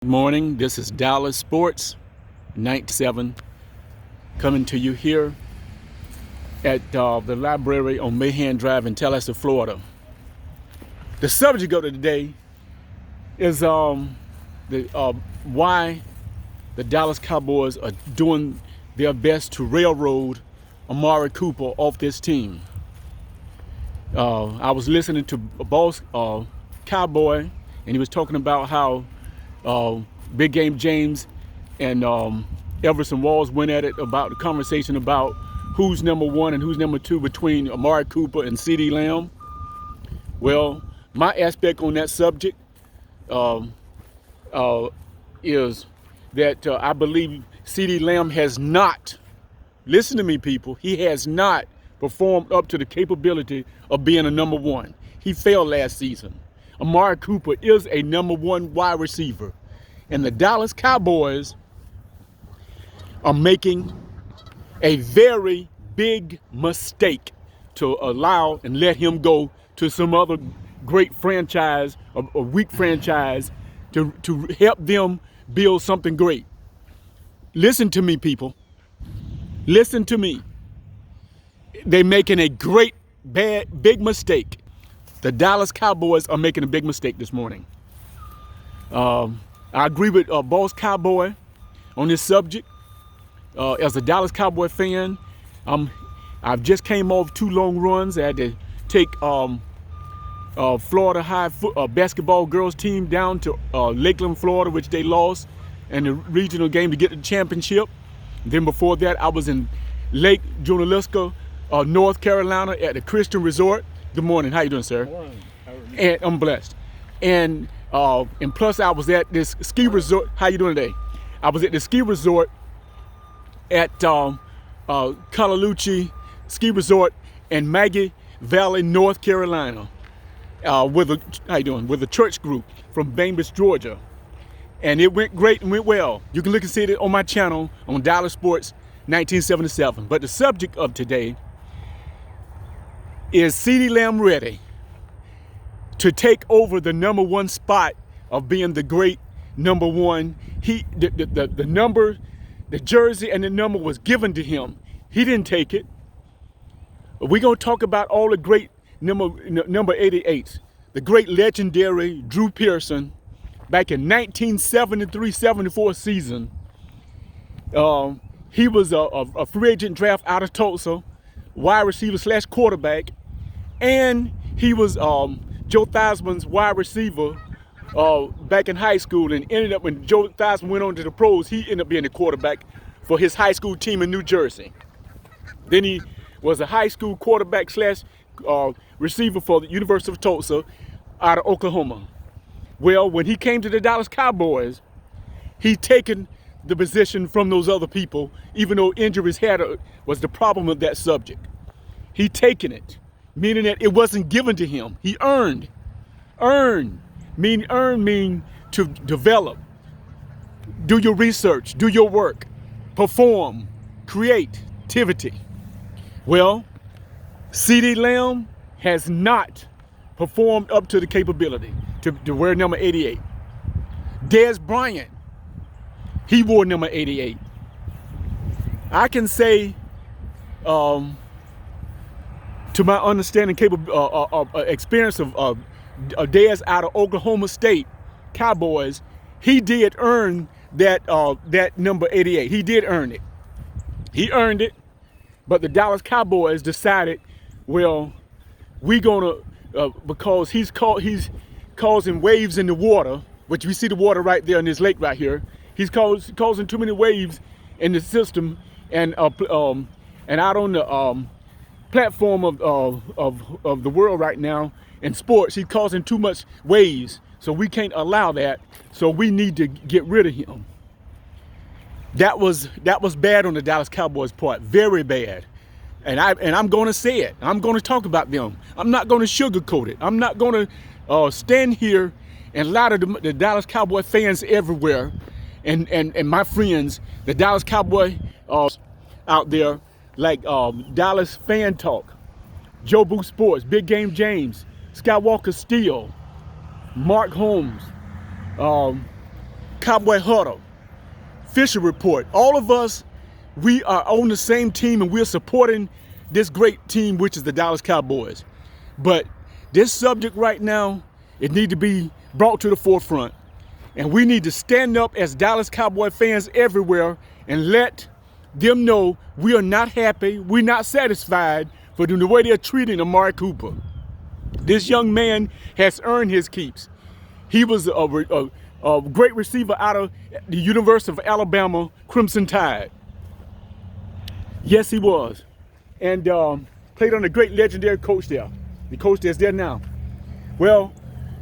Good morning. This is Dallas Sports 97 coming to you here at the library on Mahan Drive in Tallahassee, Florida. The subject of today is why the Dallas Cowboys are doing their best to railroad Amari Cooper off this team. I was listening to Boss Cowboy, and he was talking about how Big Game James and Everson Walls went at it about the conversation about who's number one and who's number two between Amari Cooper and CeeDee Lamb. Well, my aspect on that subject is that I believe CeeDee Lamb has not, listen to me people, he has not performed up to the capability of being a number one. He failed last season. Amari Cooper is a number one wide receiver. And the Dallas Cowboys are making a very big mistake to allow and let him go to some other great franchise, a weak franchise, to help them build something great. Listen to me, people. Listen to me. They're making a big mistake. The Dallas Cowboys are making a big mistake this morning. I agree with Boss Cowboy on this subject. As a Dallas Cowboy fan, I've just came off 2 long runs. I had to take Florida High basketball girls team down to Lakeland, Florida, which they lost in the regional game to get the championship. Then before that, I was in Lake Junaluska, North Carolina at the Christian Resort. Good morning. How you doing, sir? Good morning. How are you? And I'm blessed. And plus I was at this ski resort. How you doing today? I was at the ski resort at Caloochee Ski Resort in Maggie Valley, North Carolina, with a church group from Bainbridge, Georgia. And it went great and went well. You can look and see it on my channel on Dallas Sports 1977. But the subject of today is CeeDee Lamb ready to take over the number one spot of being the great number one? The number, the jersey and the number was given to him. He didn't take it. We're going to talk about all the great number 88s. The great legendary Drew Pearson back in 1973-74 season. He was a free agent draft out of Tulsa, wide receiver / quarterback. And he was Joe Theismann's wide receiver back in high school, and ended up when Joe Theismann went on to the pros, he ended up being the quarterback for his high school team in New Jersey. Then he was a high school quarterback / receiver for the University of Tulsa out of Oklahoma. Well, when he came to the Dallas Cowboys, he taken the position from those other people, even though injuries was the problem of that subject. He taken it, meaning that it wasn't given to him. He earned mean to develop, do your research, do your work, perform, creativity. Well, CeeDee Lamb has not performed up to the capability to wear number 88. Dez Bryant, he wore number 88. I can say, to my understanding, experience of Dez out of Oklahoma State Cowboys, he did earn that number 88. He did earn it. He earned it, but the Dallas Cowboys decided, well, we're gonna because he's causing waves in the water, which we see the water right there in this lake right here. He's causing too many waves in the system, and out on the platform of the world right now in sports, he's causing too much waves, so we can't allow that. So we need to get rid of him. That was bad on the Dallas Cowboys part, very bad. And I'm going to say it. I'm going to talk about them. I'm not going to sugarcoat it. I'm not going to stand here and lie to the Dallas Cowboy fans everywhere, and my friends, the Dallas Cowboy out there, like Dallas Fan Talk, Joe Boo Sports, Big Game James, Skywalker Steel, Mark Holmes, Cowboy Huddle, Fisher Report, all of us, we are on the same team and we're supporting this great team, which is the Dallas Cowboys. But this subject right now, it needs to be brought to the forefront. And we need to stand up as Dallas Cowboy fans everywhere and let them know we are not happy, we're not satisfied for the way they're treating Amari Cooper. This young man has earned his keeps. He was a great receiver out of the University of Alabama Crimson Tide. Yes, he was. And played under a great legendary coach there. The coach that's there now. Well,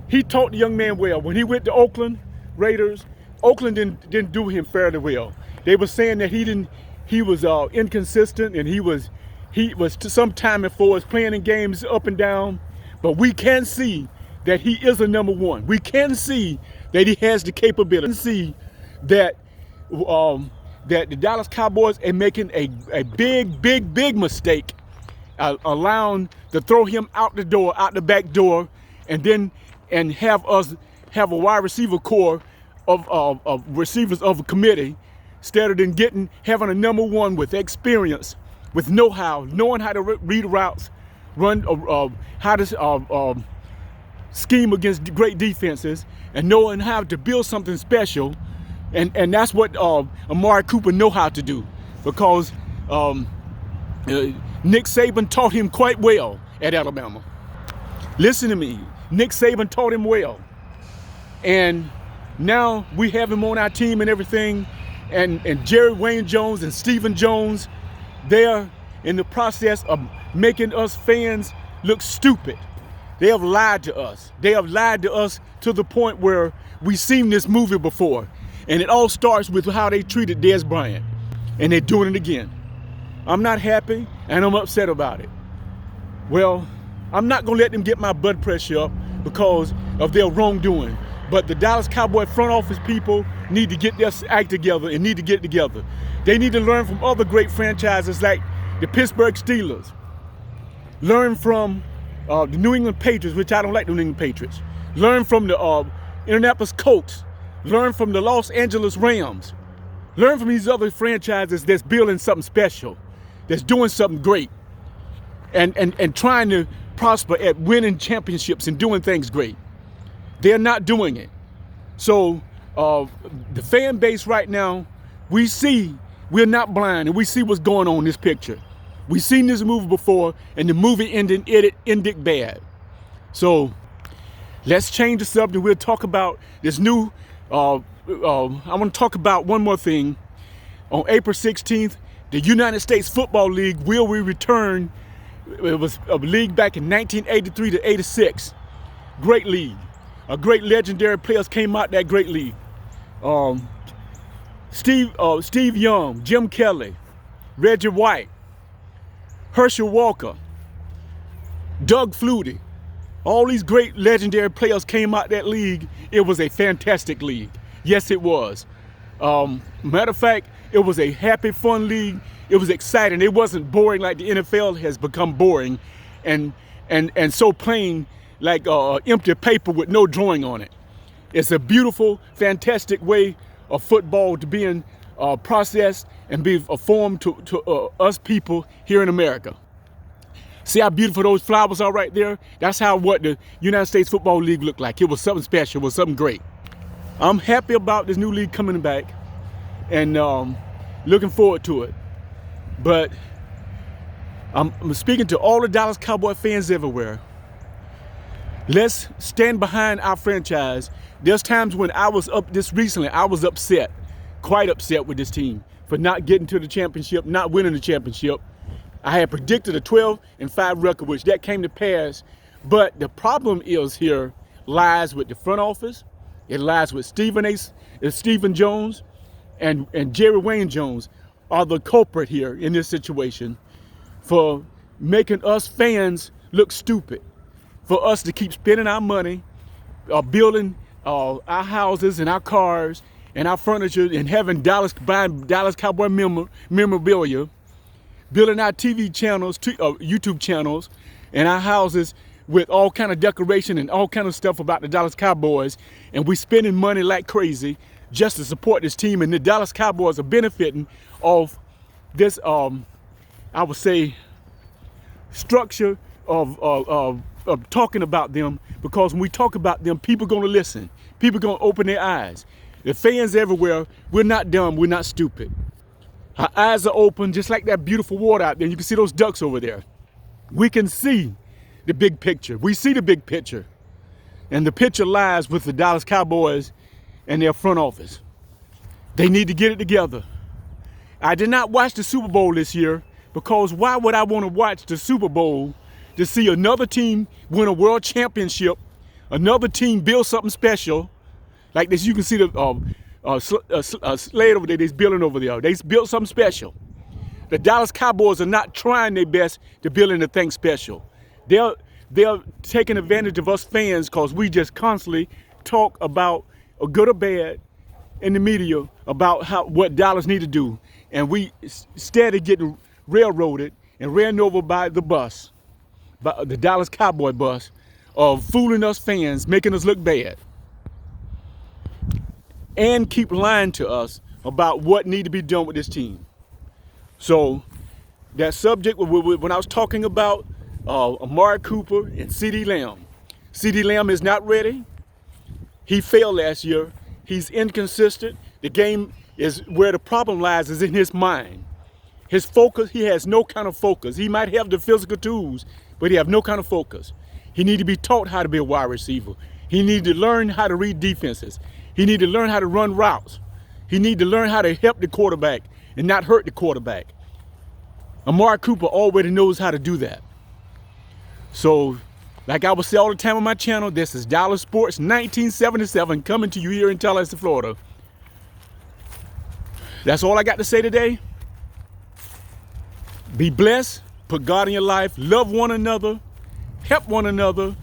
he taught the young man well. When he went to Oakland Raiders, Oakland didn't do him fairly well. They were saying that he was inconsistent and he was some time before was playing in games up and down. But we can see that he is a number one. We can see that he has the capability. We can see that that the Dallas Cowboys are making a big mistake, allowing to throw him out the back door, and have a wide receiver core of receivers of a committee, instead of having a number one with experience, with know-how, knowing how to read routes, run, how to scheme against great defenses, and knowing how to build something special. And that's what Amari Cooper know how to do, because Nick Saban taught him quite well at Alabama. Listen to me, Nick Saban taught him well. And now we have him on our team and everything, and Jerry Wayne Jones and Stephen Jones, they're in the process of making us fans look stupid. They have lied to us. They have lied to us to the point where we've seen this movie before. And it all starts with how they treated Dez Bryant. And they're doing it again. I'm not happy and I'm upset about it. Well, I'm not gonna let them get my blood pressure up because of their wrongdoing. But the Dallas Cowboy front office people need to get their act together and need to get it together. They need to learn from other great franchises like the Pittsburgh Steelers. Learn from the New England Patriots, which I don't like the New England Patriots. Learn from the Indianapolis Colts. Learn from the Los Angeles Rams. Learn from these other franchises that's building something special, that's doing something great, and trying to prosper at winning championships and doing things great. They're not doing it. So the fan base right now, we're not blind, and we see what's going on in this picture. We've seen this movie before, and the movie ended bad. So let's change the subject. We'll talk about this new, I want to talk about one more thing. On April 16th, the United States Football League will return. It was a league back in 1983 to 86. Great league. Great legendary players came out that great league. Steve Young, Jim Kelly, Reggie White, Herschel Walker, Doug Flutie. All these great legendary players came out that league. It was a fantastic league. Yes, it was. Matter of fact, it was a happy, fun league. It was exciting. It wasn't boring like the NFL has become boring and so plain like empty paper with no drawing on it. It's a beautiful, fantastic way of football to being processed and be formed to us people here in America. See how beautiful those flowers are right there? That's what the United States Football League looked like. It was something special, it was something great. I'm happy about this new league coming back and looking forward to it. But I'm speaking to all the Dallas Cowboy fans everywhere. Let's stand behind our franchise. There's times when I was upset, quite upset with this team for not getting to the championship, not winning the championship. I had predicted a 12-5 record, which that came to pass. But the problem lies with the front office. It lies with Stephen Jones and Jerry Wayne Jones are the culprit here in this situation for making us fans look stupid, for us to keep spending our money, building our houses and our cars and our furniture and buying Dallas Cowboy memorabilia, building our TV channels, YouTube channels, and our houses with all kind of decoration and all kind of stuff about the Dallas Cowboys, and we spending money like crazy. just to support this team, and the Dallas Cowboys are benefiting off this, I would say, structure of talking about them, because when we talk about them, people are going to listen. People are going to open their eyes. The fans everywhere, we're not dumb, we're not stupid. Our eyes are open, just like that beautiful water out there. You can see those ducks over there. We can see the big picture. We see the big picture. And the picture lies with the Dallas Cowboys and their front office. They need to get it together. I did not watch the Super Bowl this year, because why would I want to watch the Super Bowl to see another team win a world championship, another team build something special, like this? You can see the sled over there, they're building over there. They built something special. The Dallas Cowboys are not trying their best to build anything special. They're taking advantage of us fans, because we just constantly talk about, good or bad, in the media about what Dallas need to do. And we steady getting railroaded and ran over by the bus, by the Dallas Cowboy bus, of fooling us fans, making us look bad, and keep lying to us about what need to be done with this team. So that subject, when I was talking about Amari Cooper and CeeDee Lamb, CeeDee Lamb is not ready. He failed last year. He's inconsistent. The game is where the problem lies, is in his mind. His focus, he has no kind of focus. He might have the physical tools, but he have no kind of focus. He need to be taught how to be a wide receiver. He need to learn how to read defenses. He need to learn how to run routes. He need to learn how to help the quarterback and not hurt the quarterback. Amari Cooper already knows how to do that. So, like I will say all the time on my channel, this is Dallas Sports 1977 coming to you here in Tallahassee, Florida. That's all I got to say today. Be blessed, put God in your life, love one another, help one another,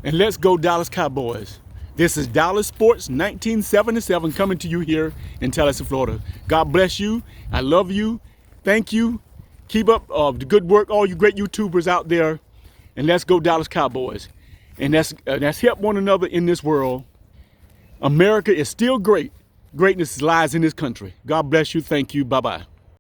and let's go Dallas Cowboys. This is Dallas Sports 1977 coming to you here in Tallahassee, Florida. God bless you. I love you. Thank you. Keep up the good work, all you great YouTubers out there. And let's go Dallas Cowboys. And let's help one another in this world. America is still great. Greatness lies in this country. God bless you. Thank you. Bye-bye.